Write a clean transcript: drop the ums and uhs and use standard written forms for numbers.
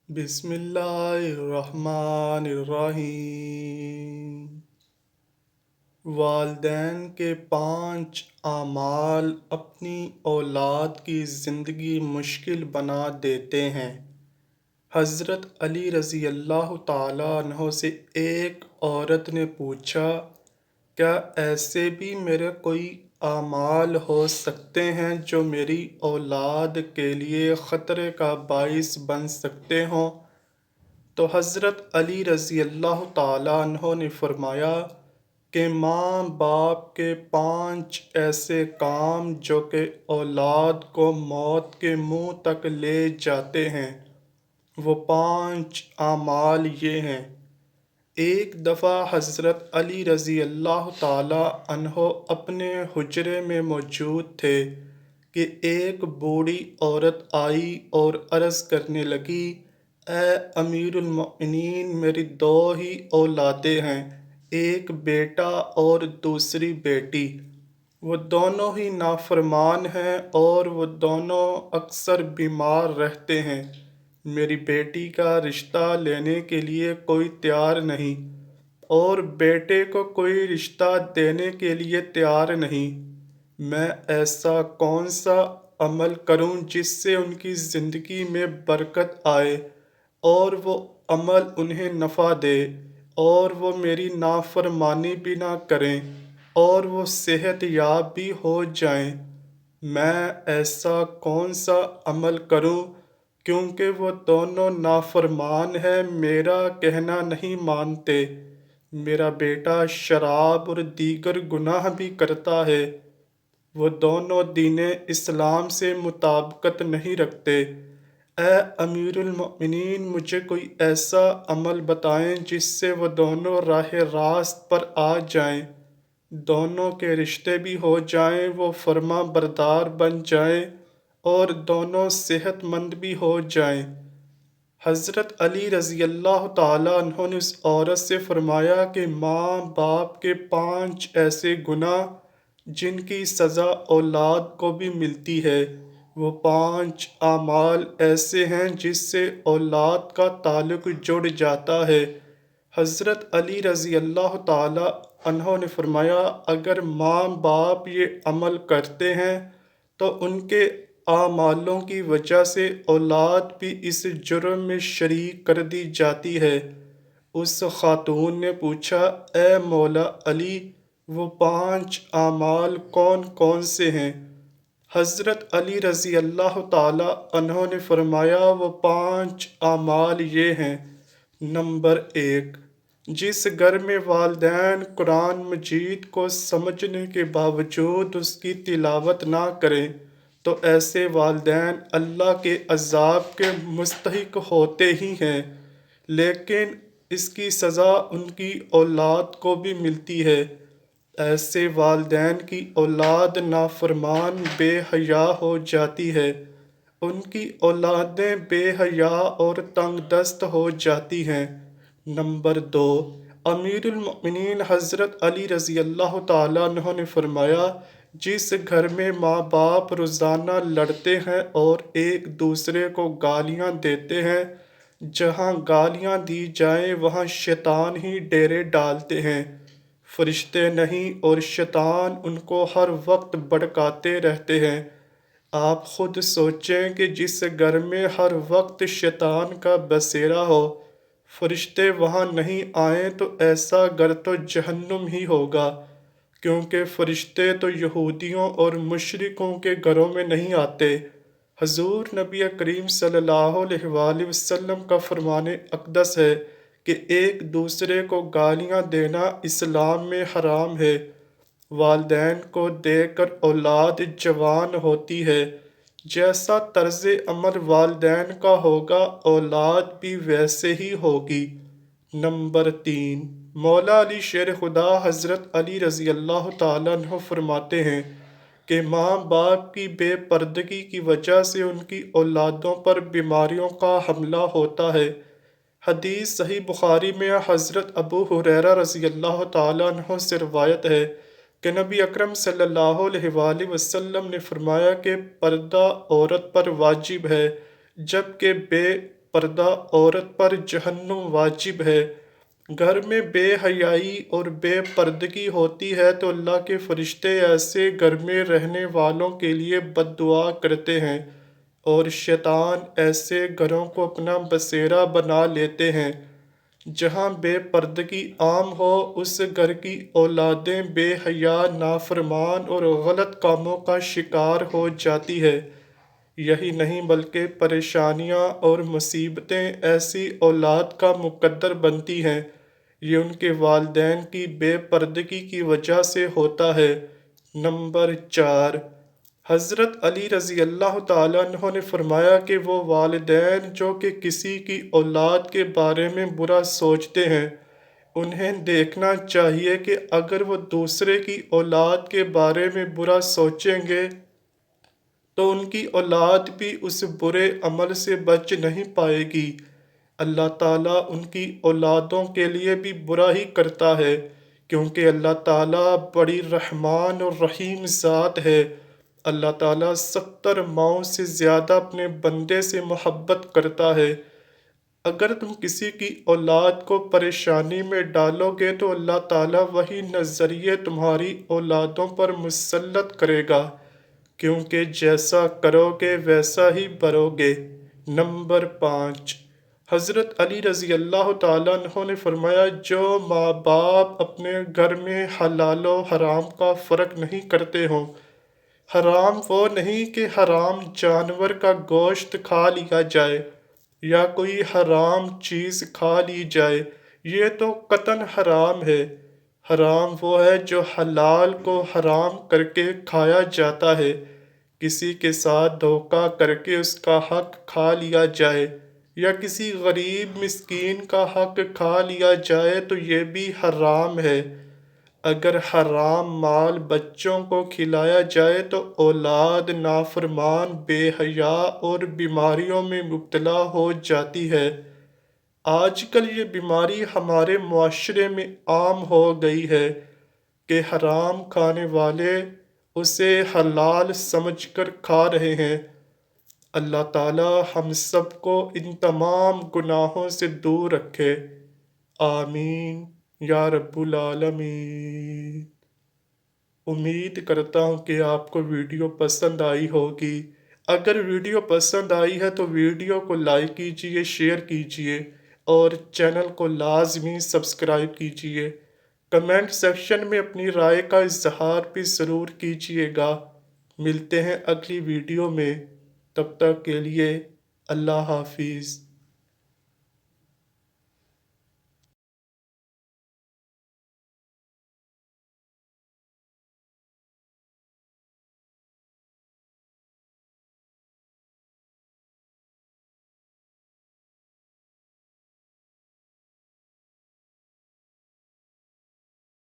بسم اللہ الرحمن الرحیم۔ والدین کے 5 اعمال اپنی اولاد کی زندگی مشکل بنا دیتے ہیں۔ حضرت علی رضی اللہ تعالیٰ عنہ سے ایک عورت نے پوچھا، کیا ایسے بھی میرے کوئی اعمال ہو سکتے ہیں جو میری اولاد کے لیے خطرے کا باعث بن سکتے ہوں؟ تو حضرت علی رضی اللہ تعالیٰ عنہ نے فرمایا کہ ماں باپ کے 5 ایسے کام جو کہ اولاد کو موت کے منہ تک لے جاتے ہیں، وہ 5 اعمال یہ ہیں۔ ایک دفعہ حضرت علی رضی اللہ تعالیٰ عنہ اپنے حجرے میں موجود تھے کہ ایک بوڑھی عورت آئی اور عرض کرنے لگی، اے امیر المؤمنین، میری 2 ہی اولادیں ہیں، ایک بیٹا اور دوسری بیٹی۔ وہ دونوں ہی نافرمان ہیں اور وہ دونوں اکثر بیمار رہتے ہیں۔ میری بیٹی کا رشتہ لینے کے لیے کوئی تیار نہیں اور بیٹے کو کوئی رشتہ دینے کے لیے تیار نہیں۔ میں ایسا کون سا عمل کروں جس سے ان کی زندگی میں برکت آئے اور وہ عمل انہیں نفع دے اور وہ میری نافرمانی بھی نہ کریں اور وہ صحت یاب بھی ہو جائیں؟ میں ایسا کون سا عمل کروں؟ کیونکہ وہ دونوں نافرمان ہیں، میرا کہنا نہیں مانتے۔ میرا بیٹا شراب اور دیگر گناہ بھی کرتا ہے۔ وہ دونوں دین اسلام سے مطابقت نہیں رکھتے۔ اے امیر المؤمنین، مجھے کوئی ایسا عمل بتائیں جس سے وہ دونوں راہ راست پر آ جائیں، دونوں کے رشتے بھی ہو جائیں، وہ فرما بردار بن جائیں اور دونوں صحت مند بھی ہو جائیں۔ حضرت علی رضی اللہ تعالیٰ عنہ نے اس عورت سے فرمایا کہ ماں باپ کے 5 ایسے گناہ جن کی سزا اولاد کو بھی ملتی ہے، وہ 5 اعمال ایسے ہیں جس سے اولاد کا تعلق جڑ جاتا ہے۔ حضرت علی رضی اللہ تعالیٰ عنہ نے فرمایا، اگر ماں باپ یہ عمل کرتے ہیں تو ان کے اعمالوں کی وجہ سے اولاد بھی اس جرم میں شریک کر دی جاتی ہے۔ اس خاتون نے پوچھا، اے مولا علی، وہ 5 اعمال کون کون سے ہیں؟ حضرت علی رضی اللہ تعالیٰ عنہ نے فرمایا، وہ 5 اعمال یہ ہیں۔ نمبر 1، جس گھر میں والدین قرآن مجید کو سمجھنے کے باوجود اس کی تلاوت نہ کریں تو ایسے والدین اللہ کے عذاب کے مستحق ہوتے ہی ہیں، لیکن اس کی سزا ان کی اولاد کو بھی ملتی ہے۔ ایسے والدین کی اولاد نافرمان بے حیا ہو جاتی ہے، ان کی اولادیں بے حیا اور تنگ دست ہو جاتی ہیں۔ نمبر 2، امیر المؤمنین حضرت علی رضی اللہ تعالیٰ عنہ نے فرمایا، جس گھر میں ماں باپ روزانہ لڑتے ہیں اور ایک دوسرے کو گالیاں دیتے ہیں، جہاں گالیاں دی جائیں وہاں شیطان ہی ڈیرے ڈالتے ہیں، فرشتے نہیں، اور شیطان ان کو ہر وقت بھڑکاتے رہتے ہیں۔ آپ خود سوچیں کہ جس گھر میں ہر وقت شیطان کا بسیرا ہو، فرشتے وہاں نہیں آئیں تو ایسا گھر تو جہنم ہی ہوگا، کیونکہ فرشتے تو یہودیوں اور مشرکوں کے گھروں میں نہیں آتے۔ حضور نبی کریم صلی اللہ علیہ وآلہ وسلم کا فرمان اقدس ہے کہ ایک دوسرے کو گالیاں دینا اسلام میں حرام ہے۔ والدین کو دے کر اولاد جوان ہوتی ہے، جیسا طرز عمل والدین کا ہوگا اولاد بھی ویسے ہی ہوگی۔ نمبر 3، مولا علی شیر خدا حضرت علی رضی اللہ تعالیٰ عنہ فرماتے ہیں کہ ماں باپ کی بے پردگی کی وجہ سے ان کی اولادوں پر بیماریوں کا حملہ ہوتا ہے۔ حدیث صحیح بخاری میں حضرت ابو ہریرہ رضی اللہ تعالیٰ عنہ سے روایت ہے کہ نبی اکرم صلی اللہ علیہ وآلہ وسلم نے فرمایا کہ پردہ عورت پر واجب ہے، جبکہ بے پردہ عورت پر جہنم واجب ہے۔ گھر میں بے حیائی اور بے پردگی ہوتی ہے تو اللہ کے فرشتے ایسے گھر میں رہنے والوں کے لیے بد دعا کرتے ہیں، اور شیطان ایسے گھروں کو اپنا بسیرا بنا لیتے ہیں۔ جہاں بے پردگی عام ہو، اس گھر کی اولادیں بے حیا، نافرمان اور غلط کاموں کا شکار ہو جاتی ہے۔ یہی نہیں بلکہ پریشانیاں اور مصیبتیں ایسی اولاد کا مقدر بنتی ہیں۔ یہ ان کے والدین کی بے پردگی کی وجہ سے ہوتا ہے۔ نمبر 4، حضرت علی رضی اللہ تعالیٰ عنہ نے فرمایا کہ وہ والدین جو کہ کسی کی اولاد کے بارے میں برا سوچتے ہیں، انہیں دیکھنا چاہیے کہ اگر وہ دوسرے کی اولاد کے بارے میں برا سوچیں گے تو ان کی اولاد بھی اس برے عمل سے بچ نہیں پائے گی۔ اللہ تعالیٰ ان کی اولادوں کے لیے بھی برا ہی کرتا ہے، کیونکہ اللہ تعالیٰ بڑی رحمان اور رحیم ذات ہے۔ اللہ تعالیٰ 70 ماؤں سے زیادہ اپنے بندے سے محبت کرتا ہے۔ اگر تم کسی کی اولاد کو پریشانی میں ڈالو گے تو اللہ تعالیٰ وہی نظریے تمہاری اولادوں پر مسلط کرے گا، کیونکہ جیسا کرو گے ویسا ہی بھرو گے۔ نمبر 5، حضرت علی رضی اللہ تعالیٰ عنہ نے فرمایا، جو ماں باپ اپنے گھر میں حلال و حرام کا فرق نہیں کرتے ہوں، حرام وہ نہیں کہ حرام جانور کا گوشت کھا لیا جائے یا کوئی حرام چیز کھا لی جائے، یہ تو قطعاً حرام ہے۔ حرام وہ ہے جو حلال کو حرام کر کے کھایا جاتا ہے۔ کسی کے ساتھ دھوکہ کر کے اس کا حق کھا لیا جائے یا کسی غریب مسکین کا حق کھا لیا جائے تو یہ بھی حرام ہے۔ اگر حرام مال بچوں کو کھلایا جائے تو اولاد نافرمان، بے حیا اور بیماریوں میں مبتلا ہو جاتی ہے۔ آج کل یہ بیماری ہمارے معاشرے میں عام ہو گئی ہے کہ حرام کھانے والے اسے حلال سمجھ کر کھا رہے ہیں۔ اللہ تعالی ہم سب کو ان تمام گناہوں سے دور رکھے، آمین یا رب العالمین۔ امید کرتا ہوں کہ آپ کو ویڈیو پسند آئی ہوگی۔ اگر ویڈیو پسند آئی ہے تو ویڈیو کو لائک کیجئے، شیئر کیجئے اور چینل کو لازمی سبسکرائب کیجئے۔ کمنٹ سیکشن میں اپنی رائے کا اظہار بھی ضرور کیجئے گا۔ ملتے ہیں اگلی ویڈیو میں، تب تک کے لیے اللہ حافظ۔